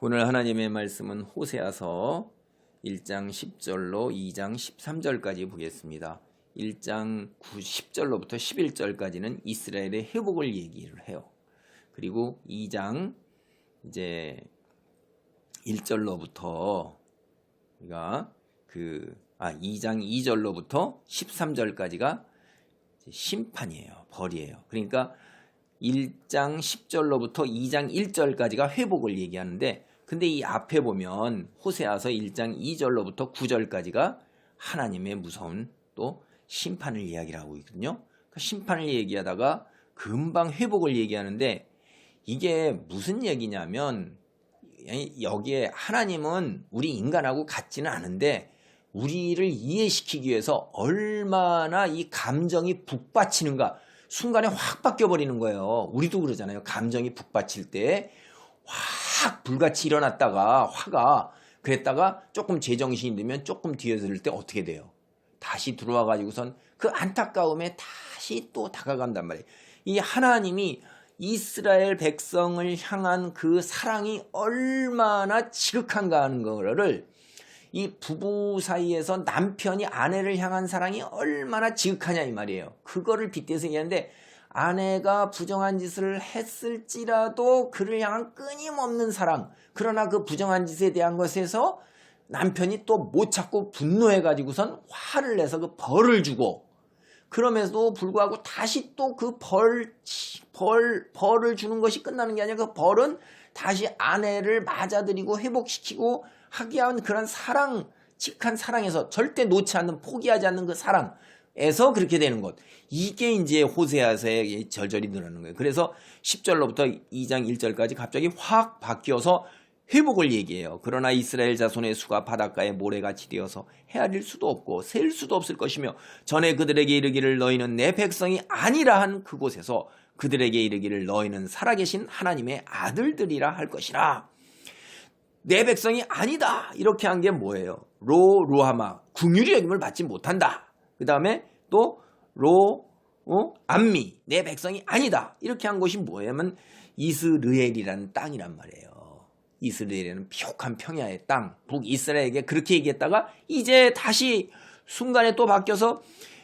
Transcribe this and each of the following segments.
오늘 하나님의 말씀은 호세아서 1장 10절로 2장 13절까지 보겠습니다. 1장 10절로부터 11절까지는 이스라엘의 회복을 얘기를 해요. 그리고 2장 이제 1절로부터 2장 2절로부터 13절까지가 심판이에요. 벌이에요. 그러니까 1장 10절로부터 2장 1절까지가 회복을 얘기하는데, 근데 이 앞에 보면 호세아서 1장 2절로부터 9절까지가 하나님의 무서운 또 심판을 이야기를 하고 있거든요. 그 심판을 얘기하다가 금방 회복을 얘기하는데, 이게 무슨 얘기냐면, 여기에 하나님은 우리 인간하고 같지는 않은데 우리를 이해시키기 위해서 얼마나 이 감정이 북받치는가 순간에 확 바뀌어버리는 거예요. 우리도 그러잖아요. 감정이 북받칠 때 확 불같이 일어났다가 화가 그랬다가 조금 제정신이 들면 조금 뒤에서 들 때 어떻게 돼요? 다시 들어와 가지고선 그 안타까움에 다시 또 다가간단 말이에요. 이 하나님이 이스라엘 백성을 향한 그 사랑이 얼마나 지극한가 하는 거를, 이 부부 사이에서 남편이 아내를 향한 사랑이 얼마나 지극하냐 이 말이에요. 그거를 빗대서 얘기하는데, 아내가 부정한 짓을 했을지라도 그를 향한 끊임없는 사랑, 그러나 그 부정한 짓에 대한 것에서 남편이 또 못 참고 분노해가지고선 화를 내서 그 벌을 주고, 그럼에도 불구하고 다시 또 그 벌을 주는 것이 끝나는 게 아니라 그 벌은 다시 아내를 맞아들이고 회복시키고 하기 위한 그런 사랑, 직한 사랑에서 절대 놓지 않는, 포기하지 않는 그 사랑에서 그렇게 되는 것. 이게 이제 호세아서에 절절히 늘어나는 거예요. 그래서 10절로부터 2장 1절까지 갑자기 확 바뀌어서 회복을 얘기해요. 그러나 이스라엘 자손의 수가 바닷가에 모래같이 되어서 헤아릴 수도 없고 셀 수도 없을 것이며, 전에 그들에게 이르기를 너희는 내 백성이 아니라 한 그곳에서 그들에게 이르기를 너희는 살아계신 하나님의 아들들이라 할 것이라. 내 백성이 아니다 이렇게 한 게 뭐예요? 로하마, 긍휼히 여김을 받지 못한다. 그 다음에 또 암미, 내 백성이 아니다 이렇게 한 것이 뭐냐면 이스르엘이라는 땅이란 말이에요. 이스라엘은 비옥한 평야의 땅, 북이스라엘에게 그렇게 얘기했다가 이제 다시 순간에 또 바뀌어서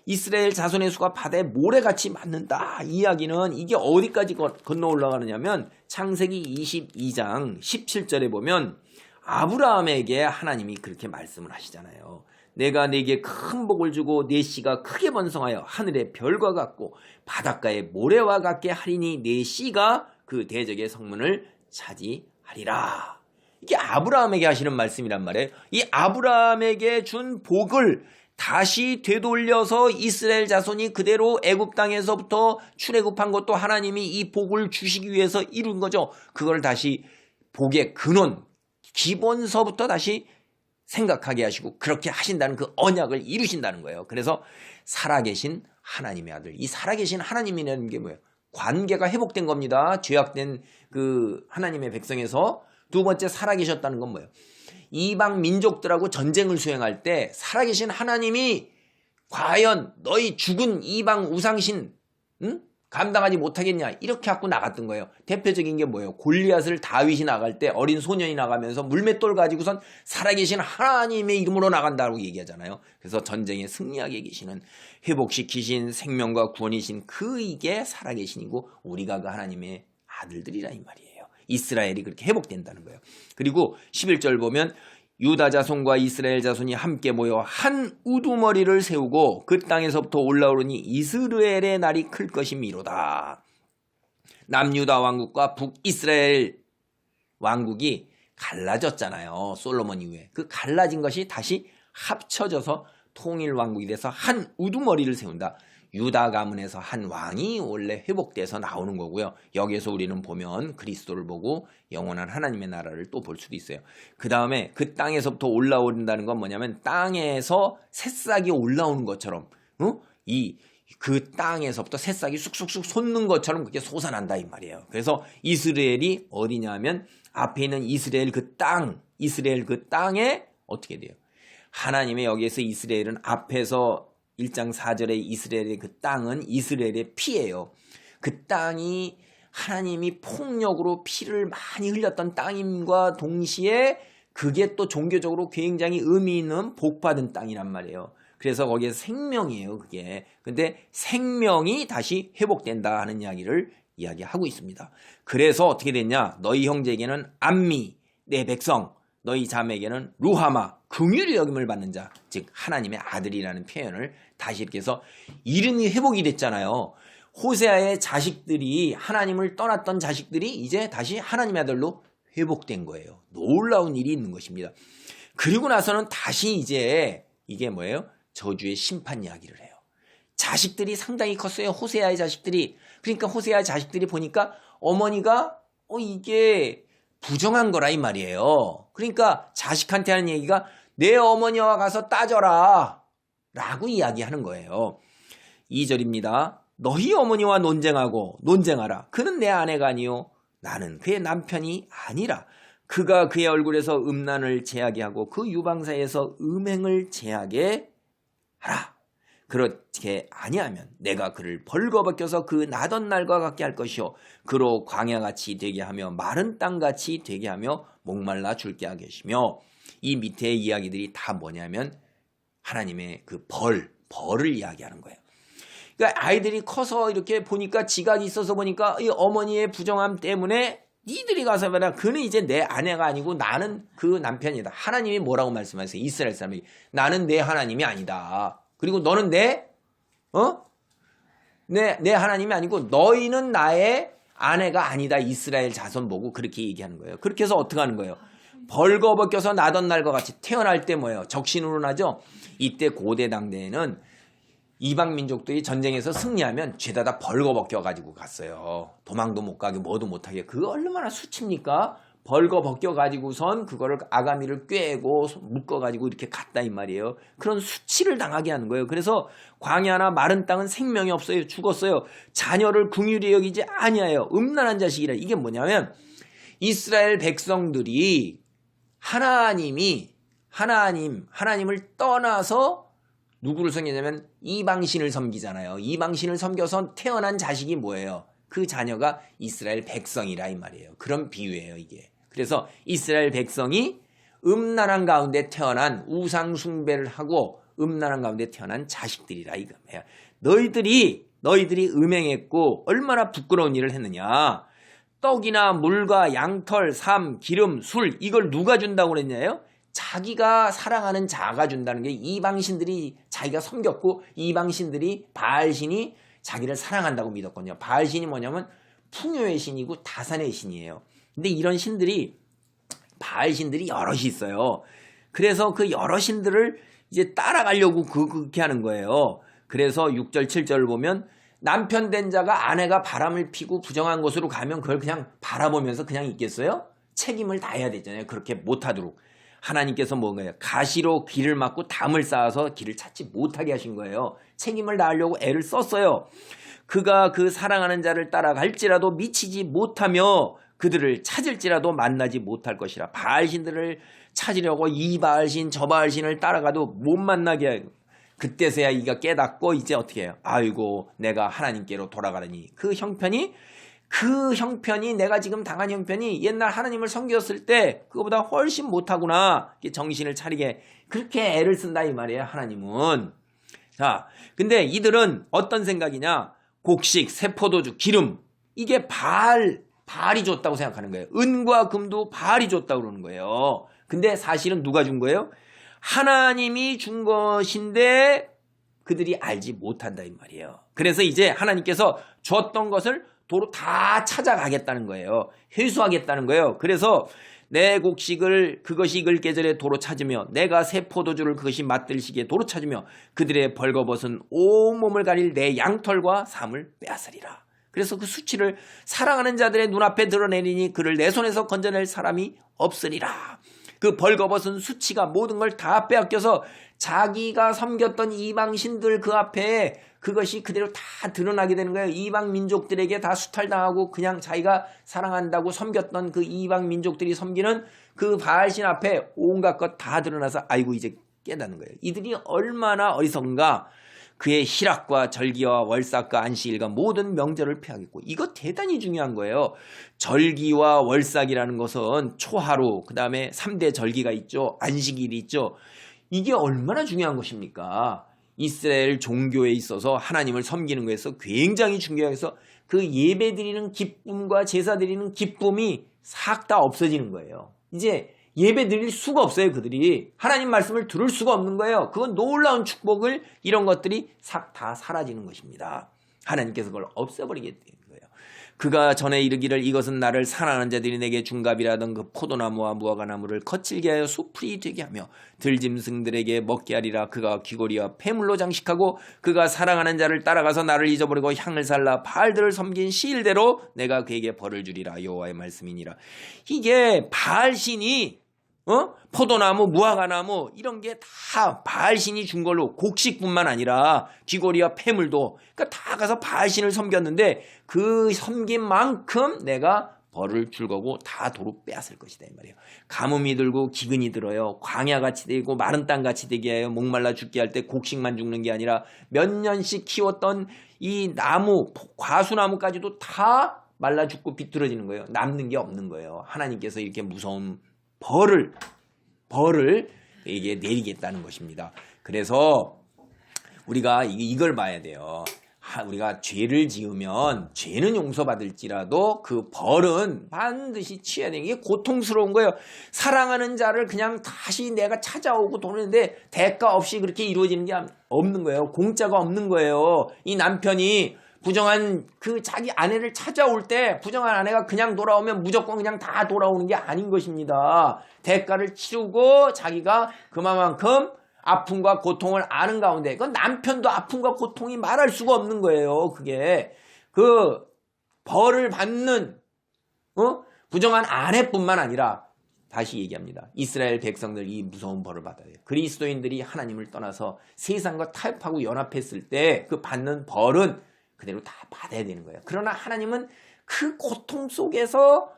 이스라엘 자손의 수가 바다에 모래같이 맞는다. 이 이야기는 이게 어디까지 건너 올라가느냐면 창세기 22장 17절에 보면 아브라함에게 하나님이 그렇게 말씀을 하시잖아요. 내가 네게 큰 복을 주고 네 씨가 크게 번성하여 하늘의 별과 같고 바닷가의 모래와 같게 하리니 네 씨가 그 대적의 성문을 차지하리라. 이게 아브라함에게 하시는 말씀이란 말이에요. 이 아브라함에게 준 복을 다시 되돌려서 이스라엘 자손이 그대로 애굽 땅에서부터 출애굽한 것도 하나님이 이 복을 주시기 위해서 이룬 거죠. 그걸 다시 복의 근원, 기본서부터 다시 생각하게 하시고 그렇게 하신다는 그 언약을 이루신다는 거예요. 그래서 살아계신 하나님의 아들, 이 살아계신 하나님이라는 게 뭐예요? 관계가 회복된 겁니다. 죄악된 그 하나님의 백성에서. 두 번째, 살아계셨다는 건 뭐예요? 이방 민족들하고 전쟁을 수행할 때 살아계신 하나님이 과연 너희 죽은 이방 우상신 감당하지 못하겠냐 이렇게 갖고 나갔던 거예요. 대표적인 게 뭐예요? 골리앗을 다윗이 나갈 때 어린 소년이 나가면서 물맷돌 가지고선 살아계신 하나님의 이름으로 나간다고 얘기하잖아요. 그래서 전쟁에 승리하게 계시는, 회복시키신, 생명과 구원이신 그 이게 살아계신이고 우리가 그 하나님의 아들들이라 이 말이에요. 이스라엘이 그렇게 회복된다는 거예요. 그리고 11절 보면 유다 자손과 이스라엘 자손이 함께 모여 한 우두머리를 세우고 그 땅에서부터 올라오르니 이스라엘의 날이 클 것이미로다. 남유다 왕국과 북이스라엘 왕국이 갈라졌잖아요. 솔로몬 이후에. 그 갈라진 것이 다시 합쳐져서 통일 왕국이 돼서 한 우두머리를 세운다. 유다 가문에서 한 왕이 원래 회복돼서 나오는 거고요. 여기에서 우리는 보면 그리스도를 보고 영원한 하나님의 나라를 또 볼 수도 있어요. 그 다음에 그 땅에서부터 올라온다는 건 뭐냐면 땅에서 새싹이 올라오는 것처럼 그 땅에서부터 새싹이 쑥쑥쑥 솟는 것처럼 그렇게 솟아난다 이 말이에요. 그래서 이스라엘이 어디냐면 앞에 있는 이스라엘 그 땅에 어떻게 돼요? 하나님의 여기에서 이스라엘은 앞에서 1장 4절에 이스라엘의 그 땅은 이스라엘의 피예요. 그 땅이 하나님이 폭력으로 피를 많이 흘렸던 땅임과 동시에 그게 또 종교적으로 굉장히 의미 있는 복받은 땅이란 말이에요. 그래서 거기에 생명이에요, 그게. 근데 생명이 다시 회복된다 하는 이야기를 이야기하고 있습니다. 그래서 어떻게 됐냐? 너희 형제에게는 암미, 내 백성, 너희 자매에게는 루하마, 긍휼히 여김을 받는 자, 즉 하나님의 아들이라는 표현을 다시 이렇게 해서 이름이 회복이 됐잖아요. 호세아의 자식들이 하나님을 떠났던 자식들이 이제 다시 하나님의 아들로 회복된 거예요. 놀라운 일이 있는 것입니다. 그리고 나서는 다시 이제 이게 뭐예요? 저주의 심판 이야기를 해요. 자식들이 상당히 컸어요. 호세아의 자식들이. 그러니까 호세아의 자식들이 보니까 어머니가 이게 부정한 거라 이 말이에요. 그러니까 자식한테 하는 얘기가 내 어머니와 가서 따져라 라고 이야기하는 거예요. 2절입니다. 너희 어머니와 논쟁하라. 그는 내 아내가 아니요 나는 그의 남편이 아니라 그가 그의 얼굴에서 음란을 제하게 하고 그 유방사에서 음행을 제하게 하라. 그렇게 아니하면 내가 그를 벌거벗겨서 그 나던 날과 같게 할 것이요 그로 광야같이 되게 하며 마른 땅같이 되게 하며 목말라 줄게 하겠으며 이 밑에 이야기들이 다 뭐냐면 하나님의 그 벌을 이야기하는 거예요. 그러니까 아이들이 커서 이렇게 보니까 지각이 있어서 보니까 이 어머니의 부정함 때문에 니들이 가서 말이야. 그는 이제 내 아내가 아니고 나는 그 남편이다. 하나님이 뭐라고 말씀하세요? 이스라엘 사람이 나는 내 하나님이 아니다. 그리고 너는 내 하나님이 아니고 너희는 나의 아내가 아니다. 이스라엘 자손 보고 그렇게 얘기하는 거예요. 그렇게 해서 어떻게 하는 거예요? 벌거벗겨서 나던 날과 같이 태어날 때 뭐예요? 적신으로 나죠. 이때 고대 당대에는 이방 민족들이 전쟁에서 승리하면 죄다 다 벌거벗겨 가지고 갔어요. 도망도 못 가게 뭐도 못 하게. 그거 얼마나 수치입니까? 벌거벗겨 가지고선 그거를 아가미를 꿰고 묶어 가지고 이렇게 갔다 이 말이에요. 그런 수치를 당하게 하는 거예요. 그래서 광야나 마른 땅은 생명이 없어요. 죽었어요. 자녀를 긍휼히 여기지 아니하여 음란한 자식이라. 이게 뭐냐면 이스라엘 백성들이 하나님을 떠나서 누구를 섬기냐면 이방신을 섬기잖아요. 이방신을 섬겨서 태어난 자식이 뭐예요? 그 자녀가 이스라엘 백성이라 이 말이에요. 그런 비유예요, 이게. 그래서 이스라엘 백성이 음란한 가운데 태어난 우상 숭배를 하고 음란한 가운데 태어난 자식들이라 이거예요. 너희들이 음행했고 얼마나 부끄러운 일을 했느냐. 떡이나 물과 양털, 삶, 기름, 술 이걸 누가 준다고 그랬냐요? 자기가 사랑하는 자가 준다는 게 이방신들이 자기가 섬겼고 이방신들이 바알신이 자기를 사랑한다고 믿었거든요. 바알신이 뭐냐면 풍요의 신이고 다산의 신이에요. 근데 이런 신들이 바알신들이 여럿이 있어요. 그래서 그 여러 신들을 이제 따라가려고 그렇게 하는 거예요. 그래서 6절 7절을 보면 남편 된 자가 아내가 바람을 피고 부정한 곳으로 가면 그걸 그냥 바라보면서 그냥 있겠어요? 책임을 다해야 되잖아요. 그렇게 못하도록. 하나님께서 뭔가요? 가시로 길을 막고 담을 쌓아서 길을 찾지 못하게 하신 거예요. 책임을 다하려고 애를 썼어요. 그가 그 사랑하는 자를 따라갈지라도 미치지 못하며 그들을 찾을지라도 만나지 못할 것이라. 바알신들을 찾으려고 이 바알신 저 바알신을 따라가도 못 만나게 해요. 그때서야 이가 깨닫고 이제 어떻게 해요? 아이고 내가 하나님께로 돌아가려니 그 형편이 내가 지금 당한 형편이 옛날 하나님을 섬겼을 때 그거보다 훨씬 못하구나. 정신을 차리게 그렇게 애를 쓴다 이 말이에요. 하나님은. 자, 근데 이들은 어떤 생각이냐? 곡식, 세포도주, 기름 이게 바알이 줬다고 생각하는 거예요. 은과 금도 바알이 줬다고 그러는 거예요. 근데 사실은 누가 준 거예요? 하나님이 준 것인데 그들이 알지 못한다 이 말이에요. 그래서 이제 하나님께서 줬던 것을 도로 다 찾아가겠다는 거예요. 회수하겠다는 거예요. 그래서 내 곡식을 그것이 익을 계절에 도로 찾으며 내가 새 포도주를 그것이 맛들 시기에 도로 찾으며 그들의 벌거벗은 온몸을 가릴 내 양털과 삶을 빼앗으리라. 그래서 그 수치를 사랑하는 자들의 눈앞에 드러내리니 그를 내 손에서 건져낼 사람이 없으리라. 그 벌거벗은 수치가 모든 걸 다 빼앗겨서 자기가 섬겼던 이방신들 그 앞에 그것이 그대로 다 드러나게 되는 거예요. 이방 민족들에게 다 수탈당하고 그냥 자기가 사랑한다고 섬겼던 그 이방 민족들이 섬기는 그 바알신 앞에 온갖 것 다 드러나서 아이고 이제 깨닫는 거예요. 이들이 얼마나 어리석은가. 그의 희락과 절기와 월삭과 안식일과 모든 명절을 폐하겠고, 이거 대단히 중요한 거예요. 절기와 월삭이라는 것은 초하루, 그 다음에 3대 절기가 있죠. 안식일이 있죠. 이게 얼마나 중요한 것입니까? 이스라엘 종교에 있어서 하나님을 섬기는 것에서 굉장히 중요해서 그 예배 드리는 기쁨과 제사 드리는 기쁨이 싹 다 없어지는 거예요. 이제 예배 드릴 수가 없어요. 그들이 하나님 말씀을 들을 수가 없는 거예요. 그건 놀라운 축복을, 이런 것들이 싹 다 사라지는 것입니다. 하나님께서 그걸 없애버리게 되는 거예요. 그가 전에 이르기를 이것은 나를 사랑하는 자들이 내게 중갑이라던 그 포도나무와 무화과나무를 거칠게 하여 수풀이 되게 하며 들짐승들에게 먹게 하리라. 그가 귀고리와 폐물로 장식하고 그가 사랑하는 자를 따라가서 나를 잊어버리고 향을 살라 바알들을 섬긴 시일대로 내가 그에게 벌을 주리라. 여호와의 말씀이니라. 이게 바알신이 포도나무, 무화과나무 이런 게 다 바알신이 준 걸로, 곡식뿐만 아니라 귀고리와 폐물도, 그러니까 다 가서 바알신을 섬겼는데 그 섬긴 만큼 내가 벌을 줄 거고 다 도로 빼앗을 것이다, 이 말이에요. 가뭄이 들고 기근이 들어요. 광야같이 되고 마른 땅같이 되게 해요. 목말라 죽게 할 때 곡식만 죽는 게 아니라 몇 년씩 키웠던 이 나무, 과수나무까지도 다 말라 죽고 비뚤어지는 거예요. 남는 게 없는 거예요. 하나님께서 이렇게 무서운 벌을 이게 내리겠다는 것입니다. 그래서 우리가 이걸 봐야 돼요. 우리가 죄를 지으면 죄는 용서받을지라도 그 벌은 반드시 취해야 되는 게 고통스러운 거예요. 사랑하는 자를 그냥 다시 내가 찾아오고 도는데 대가 없이 그렇게 이루어지는 게 없는 거예요. 공짜가 없는 거예요. 이 남편이 부정한 그 자기 아내를 찾아올 때 부정한 아내가 그냥 돌아오면 무조건 그냥 다 돌아오는 게 아닌 것입니다. 대가를 치르고 자기가 그만큼 아픔과 고통을 아는 가운데, 그 남편도 아픔과 고통이 말할 수가 없는 거예요. 그게 그 벌을 받는 부정한 아내뿐만 아니라, 다시 얘기합니다. 이스라엘 백성들 이 무서운 벌을 받아야 돼요. 그리스도인들이 하나님을 떠나서 세상과 타협하고 연합했을 때 그 받는 벌은 그대로 다 받아야 되는 거예요. 그러나 하나님은 그 고통 속에서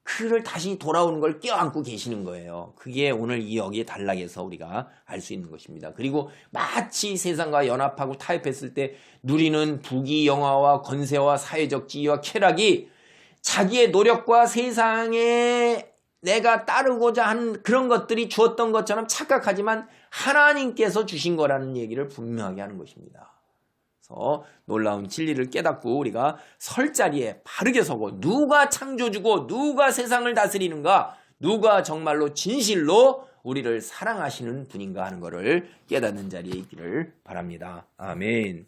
그를 다시 돌아오는 걸 껴안고 계시는 거예요. 그게 오늘 이 여기에 단락에서 우리가 알 수 있는 것입니다. 그리고 마치 세상과 연합하고 타협했을 때 누리는 부귀 영화와 권세와 사회적 지위와 쾌락이 자기의 노력과 세상에 내가 따르고자 한 그런 것들이 주었던 것처럼 착각하지만 하나님께서 주신 거라는 얘기를 분명하게 하는 것입니다. 그래서 놀라운 진리를 깨닫고 우리가 설 자리에 바르게 서고, 누가 창조주고 누가 세상을 다스리는가, 누가 정말로 진실로 우리를 사랑하시는 분인가 하는 것을 깨닫는 자리에 있기를 바랍니다. 아멘.